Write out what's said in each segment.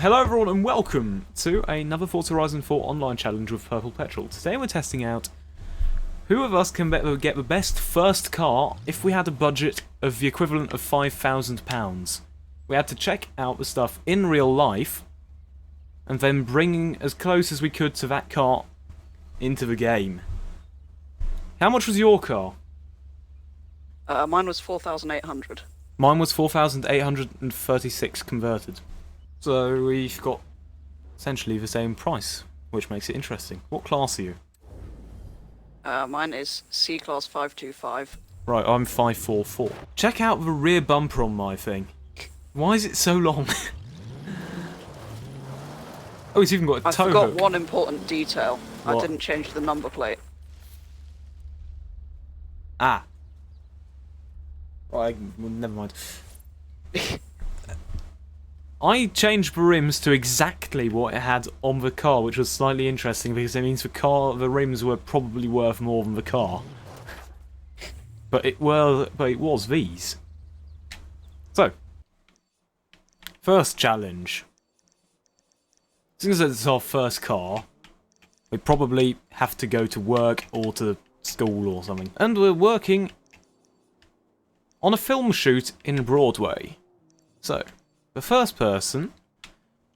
Hello everyone and welcome to another Forza Horizon 4 online challenge with PurplePetrol. Today we're testing out who of us can get the best first car if we had a budget of the equivalent of £5,000. We had to check out the stuff in real life and then bring as close as we could to that car into the game. How much was your car? Mine was 4,800. Mine was 4,836 converted. So we've got essentially the same price, which makes it interesting. What class are you? Mine is C-Class 525. Right, I'm 544. Check out the rear bumper on my thing. Why is it so long? Oh, it's even got a tow hook. I forgot one important detail. What? I didn't change the number plate. Ah. Well, never mind. I changed the rims to exactly what it had on the car, which was slightly interesting because it means the rims were probably worth more than the car. But it was these. So, first challenge. Since it's our first car, we probably have to go to work or to school or something. And we're working on a film shoot in Broadway. So, the first person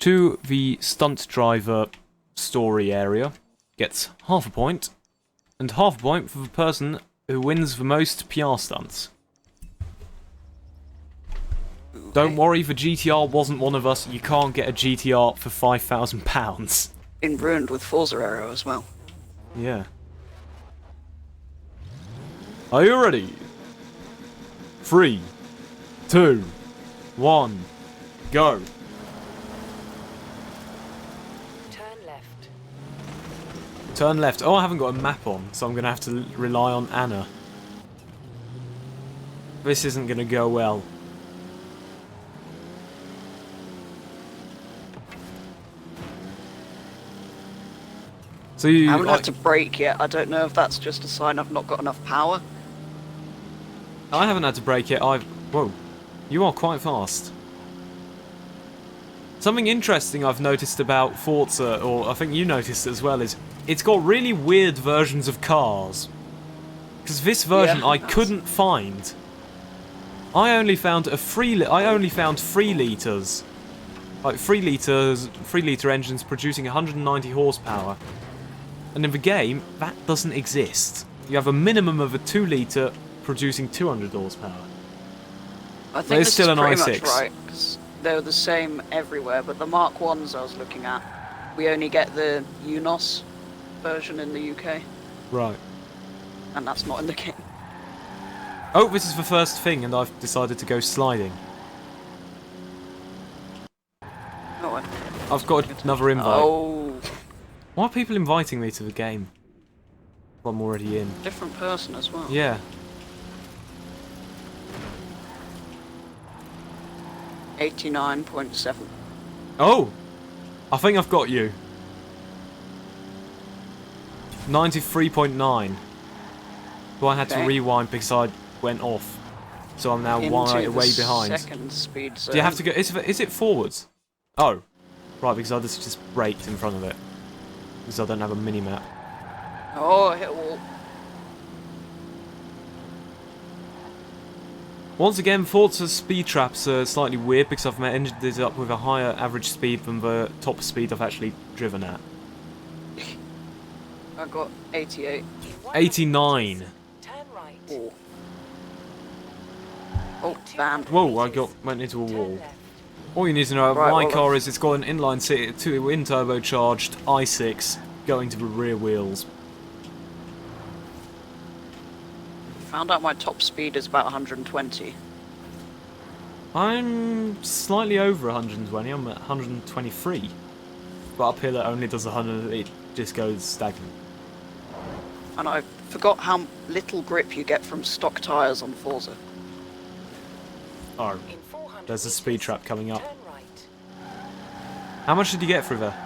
to the stunt driver story area gets half a point, and half a point for the person who wins the most PR stunts. Okay. Don't worry, the GTR wasn't one of us. You can't get a GTR for £5,000. Been ruined with Forza Aero as well. Yeah. Are you ready? 3, 2, 1, go. Turn left. Turn left. Oh, I haven't got a map on, so I'm going to have to rely on Anna. This isn't going to go well. So you... I haven't had to brake yet. I don't know if that's just a sign I've not got enough power. I haven't had to brake it. Whoa. You are quite fast. Something interesting I've noticed about Forza, or I think you noticed as well, is it's got really weird versions of cars. Because this version I couldn't find. I only found 3 litres. Like 3 litre engines producing 190 horsepower. And in the game, that doesn't exist. You have a minimum of a 2 litre producing 200 horsepower. I think it's this still is an pretty i6. much right, because they're the same everywhere, but the Mark 1s I was looking at, we only get the UNOS version in the UK, Right. and that's not in the game. Oh, this is the first thing, and I've decided to go sliding. Oh, I've got another invite. oh, Why are people inviting me to the game? Well, I'm already in. different person as well. Yeah. 89.7. Oh! I think I've got you. 93.9. But I had to Okay. rewind because I went off. So I'm now Into way the behind. second speed zone. Do you have to go... Is it forwards? Oh. Right, because I just braked in front of it. Because I don't have a mini-map. Oh, hit a wall. Once again, Forza's speed traps are slightly weird because I've ended up with a higher average speed than the top speed I've actually driven at. I got 88. 89. Turn right. Oh. Oh, banned. Whoa, went into a Turn wall. left. All you need to know about Right, my well, car is it's got an inline twin turbocharged i6 going to the rear wheels. Found out my top speed is about 120. I'm slightly over 120, I'm at 123. But up here that only does 100, it just goes stagnant. And I forgot how little grip you get from stock tyres on Forza. Oh, In 400 there's a speed meters, trap coming up. Turn right. How much did you get through there?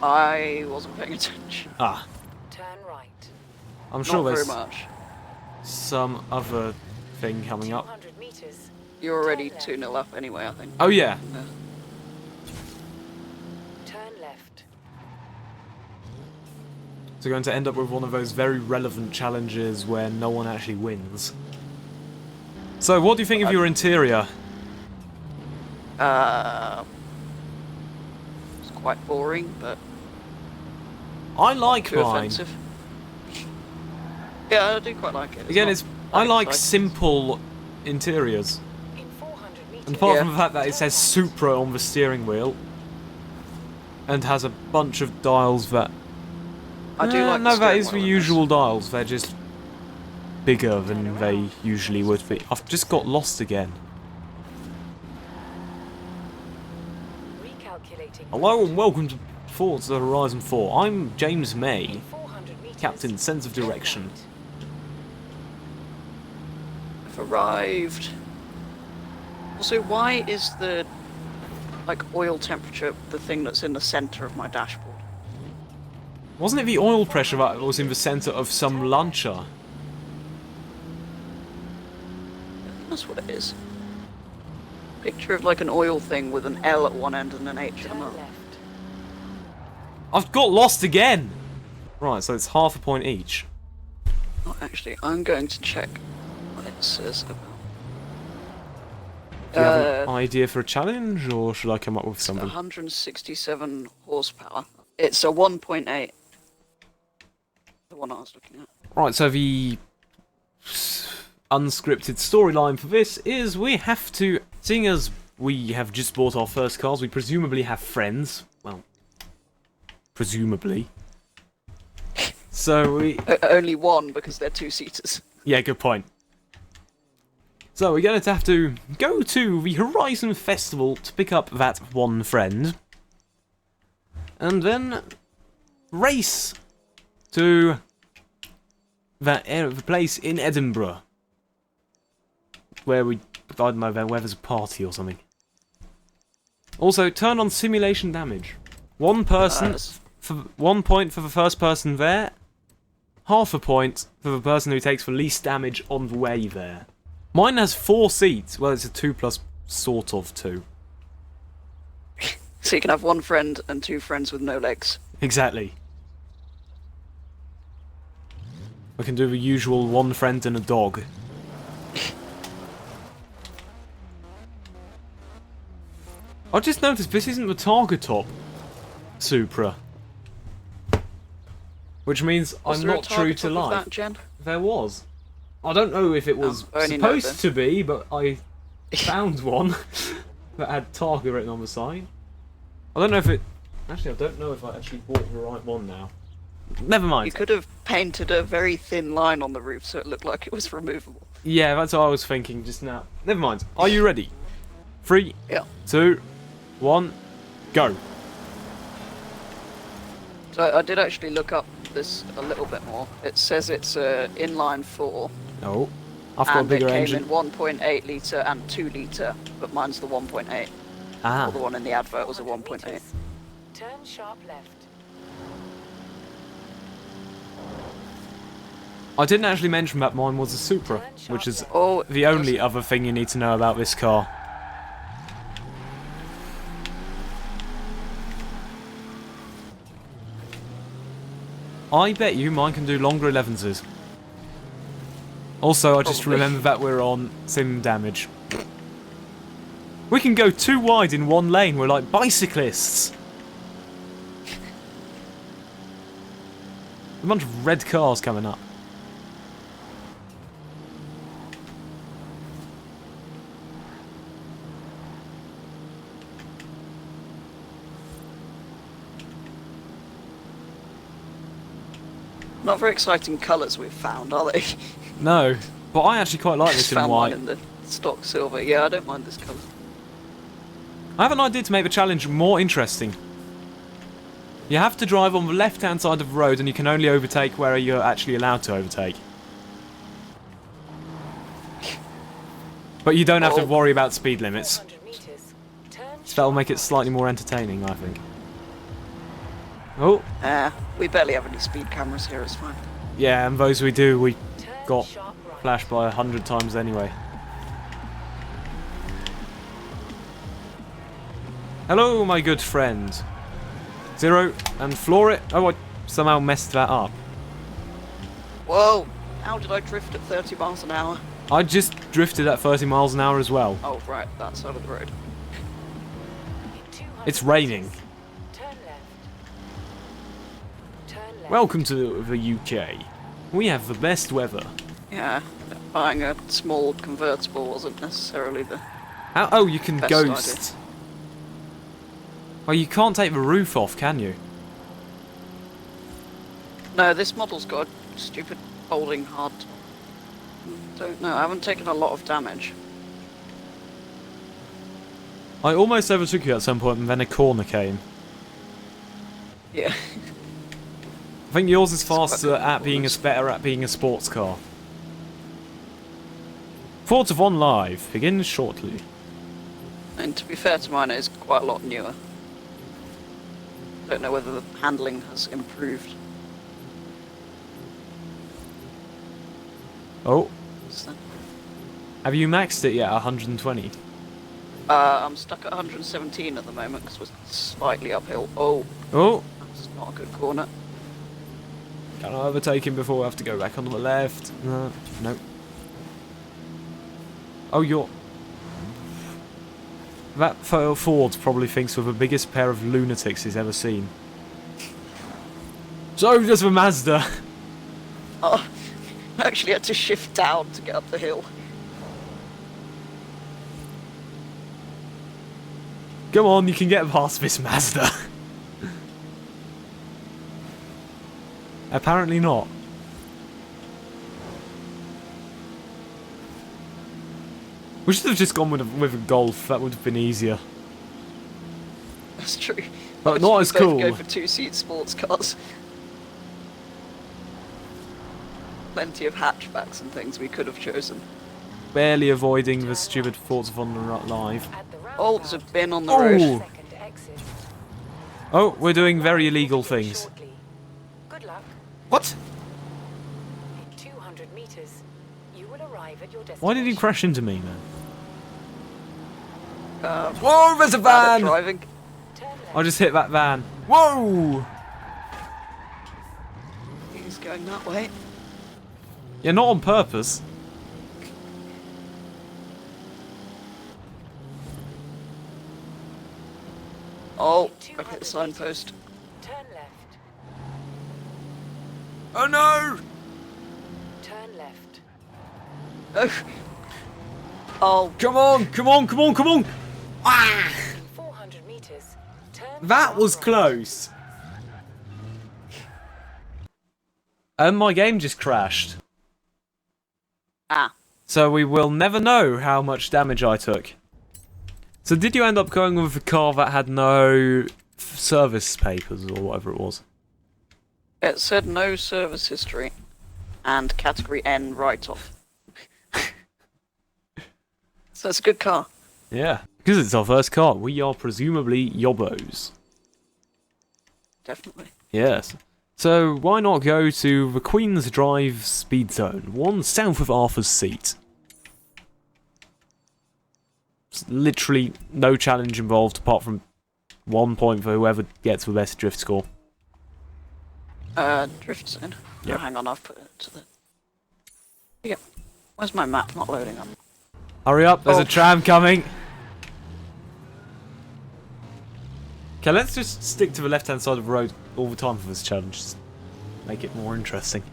I wasn't paying attention. Ah, Turn right. I'm sure Not very there's much. some other thing coming up. 200 meters. You're already 2-0 up anyway, I think. Oh yeah. Yeah. Turn left. So we're going to end up with one of those very relevant challenges where no one actually wins. So, what do you think of your interior? It's quite boring, but I like too mine. offensive. Yeah, I do quite like it. Again, not it's that I like exciting. simple interiors. In 400 meters. And apart Yeah. from the fact that it says Supra on the steering wheel, and has a bunch of dials that... I do like the no, that steering is the wheel in usual dials. They're just bigger than they usually would be. I've just got lost again. Recalculating. Hello and welcome to Forza Horizon 4. I'm James May, In 400 meters. Captain Sense of turn Direction. right. this. I've arrived. Also, why is the oil temperature the thing that's in the center of my dashboard? Wasn't it the oil pressure that was in the centre of some launcher? I think that's what it is. Picture of an oil thing with an L at one end and an H at Turn another. left. I've got lost again! Right, so it's half a point each. Oh, actually, I'm going to check what it says about. Do you have an idea for a challenge, or should I come up with something? 167 horsepower. It's a 1.8. The one I was looking at. Right, so the unscripted storyline for this is we have to, seeing as we have just bought our first cars, we presumably have friends. Well, presumably. So we... Only one because they're two-seaters. Yeah, good point. So we're going to have to go to the Horizon Festival to pick up that one friend. And then race to that the place in Edinburgh. Where I don't know, where there's a party or something. Also, turn on simulation damage. One person, Nice. for 1 point for the first person there. Half a point for the person who takes the least damage on the way there. Mine has 4 seats. Well, it's a 2 plus sort of 2. So you can have one friend and two friends with no legs. Exactly. We can do the usual one friend and a dog. I just noticed this isn't the Targa top Supra. Which means Was I'm there a not true target to of life. that, Jen? There was. I don't know if it was I only know supposed to be, but I found one that had Targa written on the side. I don't know if it... Actually, I don't know if I actually bought the right one now. Never mind. You could have painted a very thin line on the roof so it looked like it was removable. Yeah, that's what I was thinking just now. Never mind. Are you ready? 3, Yeah. 2, 1, go. So I did actually look up this a little bit more. It says it's inline 4. Oh, I've got a And bigger it came engine. in 1.8 litre and 2 litre, but mine's the 1.8. Ah, Or the one in the advert was a 400 1.8. meters. Turn sharp left. I didn't actually mention that mine was a Supra, which is Oh, the only other thing you need to know about this car. I bet you mine can do longer 11s. Also, I just Probably. remember that we're on sim damage. We can go 2 wide in 1 lane, we're like bicyclists! A bunch of red cars coming up. Not very exciting colours we've found, are they? No, but I actually quite like Just this in found one white. in the stock silver. Yeah, I don't mind this colour. I have an idea to make the challenge more interesting. You have to drive on the left-hand side of the road and you can only overtake where you're actually allowed to overtake. But you don't have to Oh. worry about speed limits. 400 meters. Turn So that'll sharp make it right. slightly more entertaining, I think. Oh, We barely have any speed cameras here, it's fine. yeah, and those we do, we Turn got sharp right. flashed by 100 times anyway. Hello, my good friend. 0, and floor it. Oh, I somehow messed that up. Whoa! How did I drift at 30 miles an hour? I just drifted at 30 miles an hour as well. Oh, right, that side of the road. In 200 It's raining. meters, turn left. Turn left. Welcome to the UK. We have the best weather. Yeah, buying a small convertible wasn't necessarily the... Oh, you can Best ghost. Well, you can't take the roof off, can you? No, this model's got a stupid folding hard... Don't know, I haven't taken a lot of damage. I almost overtook you at some point, and then a corner came. Yeah. I think yours is faster at being better at being a sports car. Forza Von Live begins shortly. And to be fair to mine, it is quite a lot newer. Don't know whether the handling has improved. Oh, So, have you maxed it yet? 120. I'm stuck at 117 at the moment because we're slightly uphill. Oh, Oh, that's not a good corner. can I overtake him before I have to go back onto the left? No, no. Oh, you're... That Ford probably thinks we're the biggest pair of lunatics he's ever seen. So does the Mazda. Oh, I actually had to shift down to get up the hill. Come on, you can get past this Mazda. Apparently not. We should have just gone with a Golf. That would have been easier. That's true. But Why not should as we both cool. Go for two-seat sports cars. Plenty of hatchbacks and things we could have chosen. Barely avoiding the stupid Forza Von Live. At the Oh, there's a roundabout, bin on the Oh. road. second exit. Oh, we're doing very illegal things. Shortly. Good luck. What? In 200 meters, you will arrive at your destination. Why did he crash into me, man? Whoa, there's a driving. Turn left. I just hit that van. Whoa! He's going that way. Yeah, not on purpose. Oh, I've hit the signpost. Turn left. Oh no! Turn left. Oh. Oh, Come on, come on, come on, come on! Ah! In 400 meters, turn That sharp was right. close. My game just crashed. ah. So we will never know how much damage I took. So did you end up going with a car that had no service papers or whatever it was? It said no service history and category N write-off. So it's a good car. Yeah. Because it's our first car, we are presumably yobbos. Definitely. Yes. So why not go to the Queen's Drive speed zone, one south of Arthur's Seat. There's literally no challenge involved apart from 1 point for whoever gets the best drift score. Drift zone. Yep. Oh, hang on, I've put it to the... Yep. Where's my map not loading up? Hurry up, there's Oh. a tram coming! Okay, let's just stick to the left-hand side of the road all the time for this challenge. Just make it more interesting.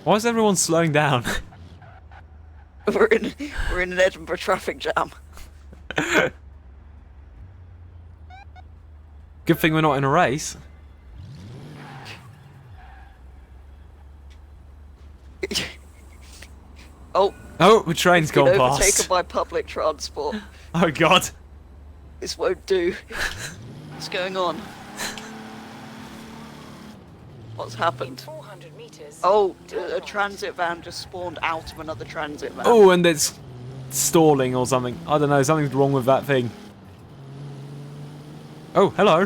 Why is everyone slowing down? We're in an Edinburgh traffic jam. Good thing we're not in a race. Oh, Oh, the train's been gone overtaken past. by public transport. Oh god. This won't do. What's going on? What's In happened? 400 meters. Oh, turn a right. transit van just spawned out of another transit van. Oh, and it's stalling or something. I don't know, something's wrong with that thing. Oh, hello.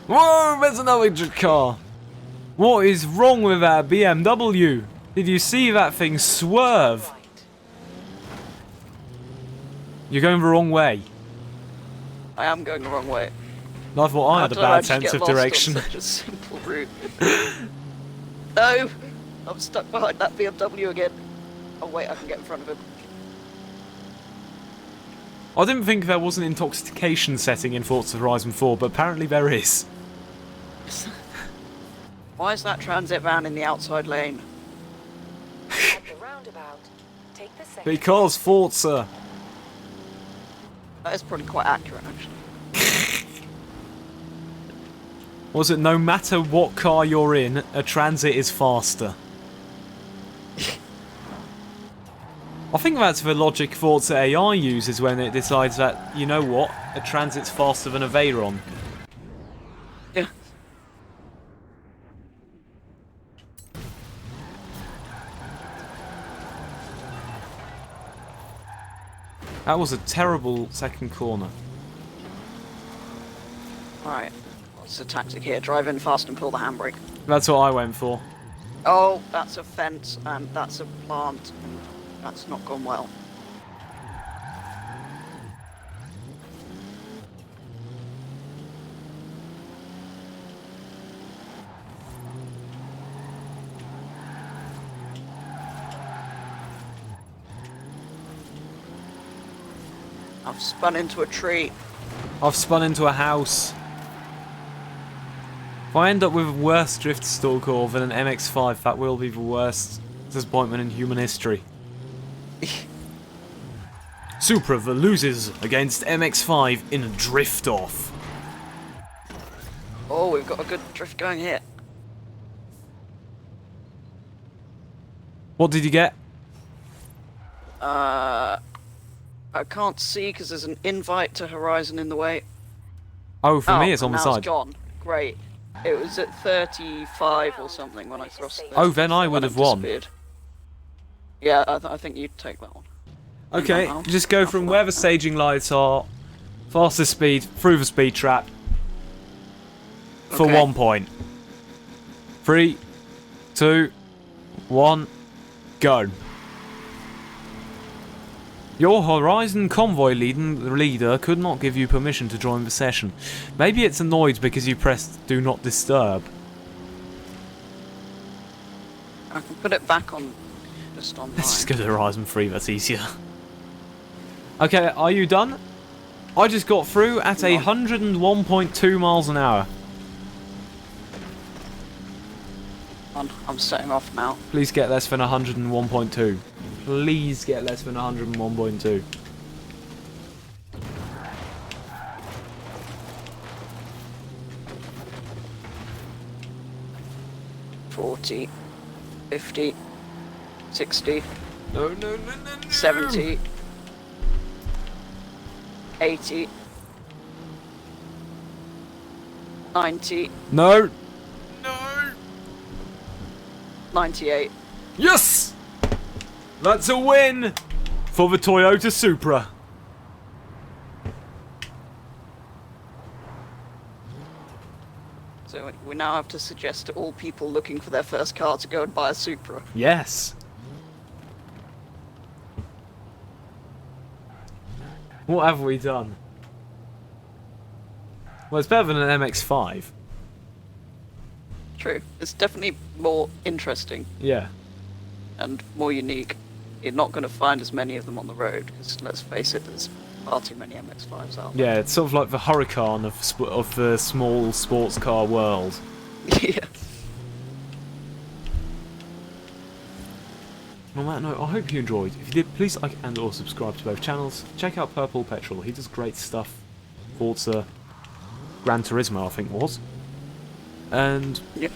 Whoa, there's another car. What is wrong with that BMW? Did you see that thing swerve? Right. You're going the wrong way. I am going the wrong way. I thought I How had a did bad manage to sense get of lost on direction. Such a simple route. No! I'm stuck behind that BMW again. Oh wait, I can get in front of him. I didn't think there was an intoxication setting in Forza Horizon 4, but apparently there is. Why is that transit van in the outside lane? At the roundabout, take the second. Because Forza. That is probably quite accurate, actually. Was it no matter what car you're in, a transit is faster? I think that's the logic Forza AI uses when it decides that, you know what, a transit's faster than a Veyron. Yeah. That was a terrible second corner. Alright. What's the tactic here? Drive in fast and pull the handbrake. That's what I went for. Oh, that's a fence and that's a plant. And that's not gone well. I've spun into a tree. I've spun into a house. If I end up with a worse drift stalker than an MX-5, that will be the worst disappointment in human history. Supra loses against MX-5 in a drift-off. Oh, we've got a good drift going here. What did you get? I can't see because there's an invite to Horizon in the way. Oh, for me it's on the now side. It's gone. Great. It was at 35 or something when I crossed the... Oh, then I would have won. Disappeared. Yeah, I think you'd take that one. Okay, Now, just go from where the staging lights are, fastest speed, through the speed trap, for Okay. 1 point. 3, 2, 1, go. Your Horizon convoy leader could not give you permission to join the session. Maybe it's annoyed because you pressed Do Not Disturb. I can put it back on... just online. Let's just go to Horizon 3, that's easier. Okay, are you done? I just got through at No. 101.2 miles an hour. I'm setting off now. Please get less than 101.2. Please get less than 101.2. $40, $50, $60, No, no, no, no, no. $70, $80, $90, No. No. $98. Yes! That's a win for the Toyota Supra. So we now have to suggest to all people looking for their first car to go and buy a Supra. Yes. What have we done? Well, it's better than an MX-5. True. It's definitely more interesting Yeah. and more unique. You're not going to find as many of them on the road, because let's face it, there's far too many MX-5s out there. Yeah, it's sort of like the Huracan of the small sports car world. Yeah. On that note, I hope you enjoyed. If you did, please like and or subscribe to both channels. Check out PurplePetrol, he does great stuff. Forza, Gran Turismo I think was. And Yeah.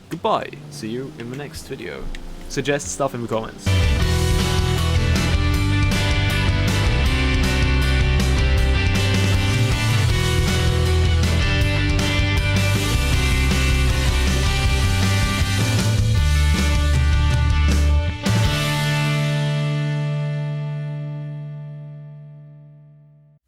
goodbye. See you in the next video. Suggest stuff in the comments.